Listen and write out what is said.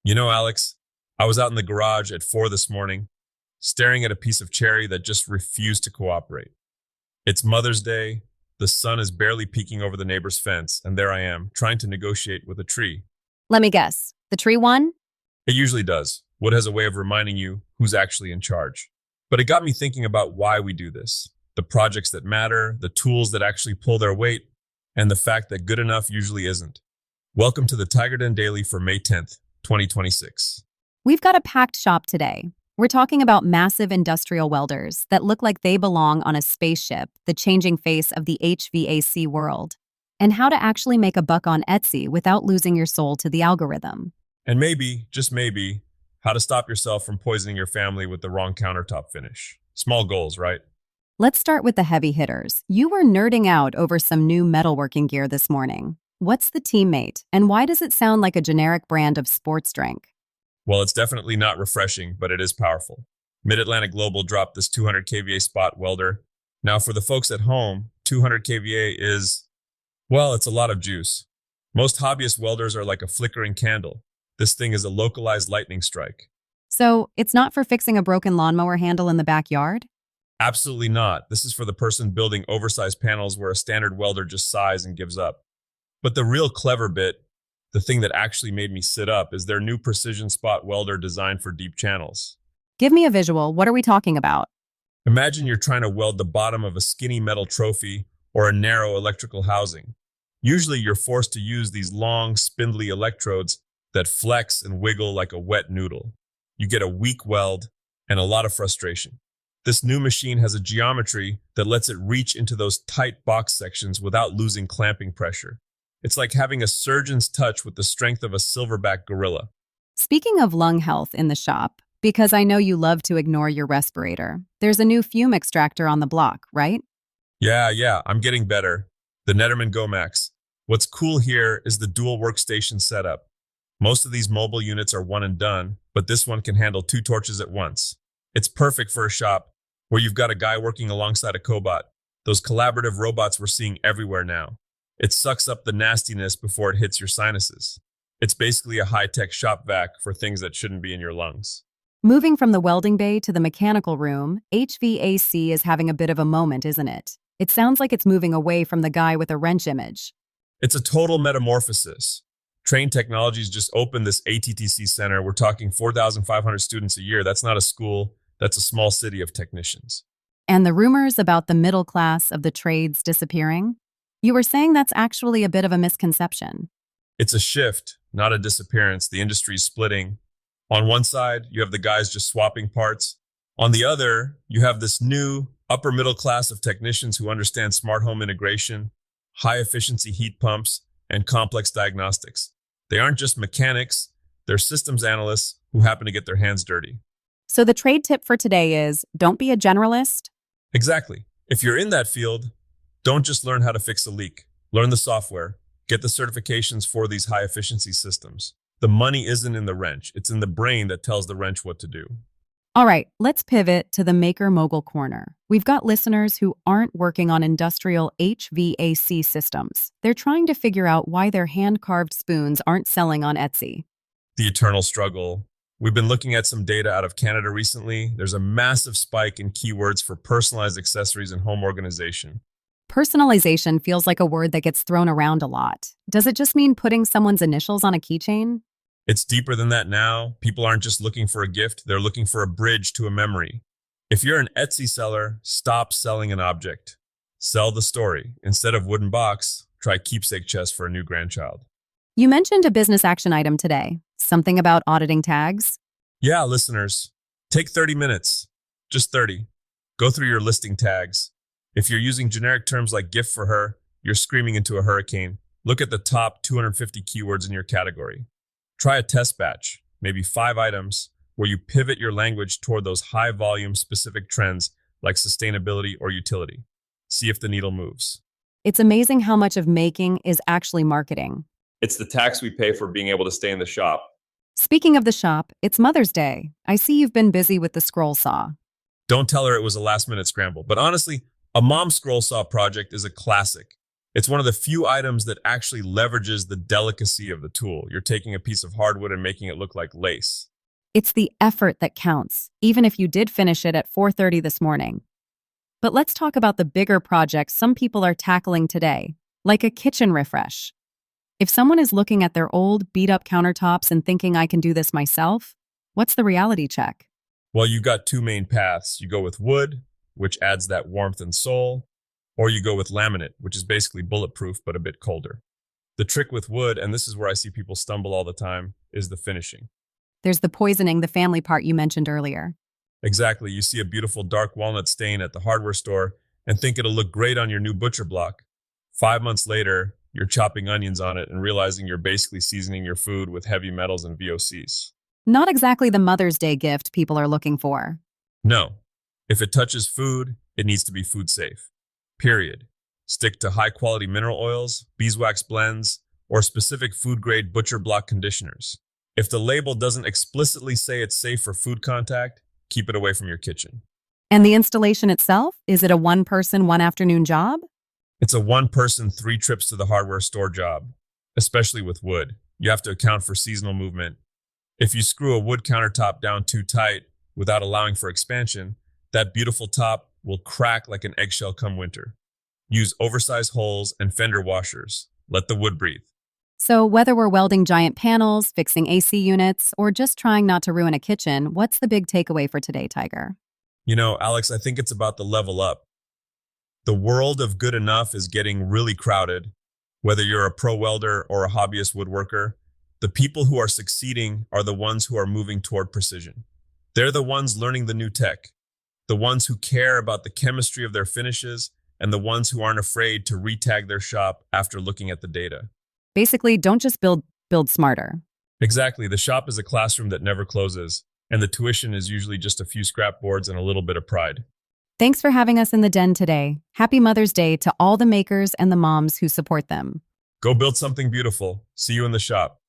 Alex, I was out in the garage at 4 this morning, staring at a piece of cherry that just refused to cooperate. It's Mother's Day, the sun is barely peeking over the neighbor's fence, and there I am, trying to negotiate with a tree. Let me guess. The tree won? It usually does. Wood has a way of reminding you who's actually in charge. But it got me thinking about why we do this. The projects that matter, the tools that actually pull their weight, and the fact that good enough usually isn't. Welcome to the TigerDen Daily for May 10th, 2026. We've got a packed shop today. We're talking about massive industrial welders that look like they belong on a spaceship, the changing face of the HVAC world, and how to actually make a buck on Etsy without losing your soul to the algorithm. And maybe, just maybe, how to stop yourself from poisoning your family with the wrong countertop finish. Small goals, right? Let's start with the heavy hitters. You were nerding out over some new metalworking gear this morning. What's the teammate, and why does it sound like a generic brand of sports drink? Well, it's definitely not refreshing, but it is powerful. Mid-Atlantic Global dropped this 200 kVA spot welder. Now, for the folks at home, 200 kVA is, well, it's a lot of juice. Most hobbyist welders are like a flickering candle. This thing is a localized lightning strike. So, it's not for fixing a broken lawnmower handle in the backyard? Absolutely not. This is for the person building oversized panels where a standard welder just sighs and gives up. But the real clever bit, the thing that actually made me sit up, is their new precision spot welder designed for deep channels. Give me a visual. What are we talking about? Imagine you're trying to weld the bottom of a skinny metal trophy or a narrow electrical housing. Usually you're forced to use these long, spindly electrodes that flex and wiggle like a wet noodle. You get a weak weld and a lot of frustration. This new machine has a geometry that lets it reach into those tight box sections without losing clamping pressure. It's like having a surgeon's touch with the strength of a silverback gorilla. Speaking of lung health in the shop, because I know you love to ignore your respirator, there's a new fume extractor on the block, right? Yeah, I'm getting better. The Netterman Gomax. What's cool here is the dual workstation setup. Most of these mobile units are one and done, but this one can handle 2 torches at once. It's perfect for a shop where you've got a guy working alongside a cobot, those collaborative robots we're seeing everywhere now. It sucks up the nastiness before it hits your sinuses. It's basically a high-tech shop vac for things that shouldn't be in your lungs. Moving from the welding bay to the mechanical room, HVAC is having a bit of a moment, isn't it? It sounds like it's moving away from the guy with a wrench image. It's a total metamorphosis. Train Technologies just opened this ATTC center. We're talking 4,500 students a year. That's not a school. That's a small city of technicians. And the rumors about the middle class of the trades disappearing? You were saying that's actually a bit of a misconception. It's a shift, not a disappearance. The industry's splitting. On one side, you have the guys just swapping parts. On the other, you have this new upper middle class of technicians who understand smart home integration, high efficiency heat pumps, and complex diagnostics. They aren't just mechanics, they're systems analysts who happen to get their hands dirty. So the trade tip for today is don't be a generalist. Exactly. If you're in that field, don't just learn how to fix a leak. Learn the software. Get the certifications for these high efficiency systems. The money isn't in the wrench. It's in the brain that tells the wrench what to do. All right, let's pivot to the Maker Mogul Corner. We've got listeners who aren't working on industrial HVAC systems. They're trying to figure out why their hand-carved spoons aren't selling on Etsy. The eternal struggle. We've been looking at some data out of Canada recently. There's a massive spike in keywords for personalized accessories and home organization. Personalization feels like a word that gets thrown around a lot. Does it just mean putting someone's initials on a keychain? It's deeper than that now. People aren't just looking for a gift, they're looking for a bridge to a memory. If you're an Etsy seller, stop selling an object. Sell the story. Instead of wooden box, try keepsake chest for a new grandchild. You mentioned a business action item today. Something about auditing tags? Yeah, listeners, take 30 minutes, just 30. Go through your listing tags. If you're using generic terms like gift for her, you're screaming into a hurricane. Look at the top 250 keywords in your category. Try a test batch, maybe 5 items, where you pivot your language toward those high volume specific trends like sustainability or utility. See if the needle moves. It's amazing how much of making is actually marketing. It's the tax we pay for being able to stay in the shop. Speaking of the shop, it's Mother's Day. I see you've been busy with the scroll saw. Don't tell her it was a last minute scramble, but honestly, a mom scroll saw project is a classic. It's one of the few items that actually leverages the delicacy of the tool. You're taking a piece of hardwood and making it look like lace. It's the effort that counts, even if you did finish it at 4:30 this morning. But let's talk about the bigger projects some people are tackling today, like a kitchen refresh. If someone is looking at their old, beat-up countertops and thinking I can do this myself, what's the reality check? Well, you've got two main paths. You go with wood, which adds that warmth and soul, or you go with laminate, which is basically bulletproof but a bit colder. The trick with wood, and this is where I see people stumble all the time, is the finishing. There's the poisoning the family part you mentioned earlier. Exactly. You see a beautiful dark walnut stain at the hardware store and think it'll look great on your new butcher block. 5 months later, you're chopping onions on it and realizing you're basically seasoning your food with heavy metals and VOCs. Not exactly the Mother's Day gift people are looking for. No. If it touches food, it needs to be food safe. Period. Stick to high quality mineral oils, beeswax blends, or specific food grade butcher block conditioners. If the label doesn't explicitly say it's safe for food contact, keep it away from your kitchen. And the installation itself? Is it a one-person, one-afternoon job? It's a one person, 3 trips to the hardware store job, especially with wood. You have to account for seasonal movement. If you screw a wood countertop down too tight without allowing for expansion, that beautiful top will crack like an eggshell come winter. Use oversized holes and fender washers. Let the wood breathe. So whether we're welding giant panels, fixing AC units, or just trying not to ruin a kitchen, what's the big takeaway for today, Tiger? You know, Alex, I think it's about the level up. The world of good enough is getting really crowded. Whether you're a pro welder or a hobbyist woodworker, the people who are succeeding are the ones who are moving toward precision. They're the ones learning the new tech, the ones who care about the chemistry of their finishes, and the ones who aren't afraid to retag their shop after looking at the data. Basically, don't just build smarter. Exactly. The shop is a classroom that never closes, and the tuition is usually just a few scrap boards and a little bit of pride. Thanks for having us in the den today. Happy Mother's Day to all the makers and the moms who support them. Go build something beautiful. See you in the shop.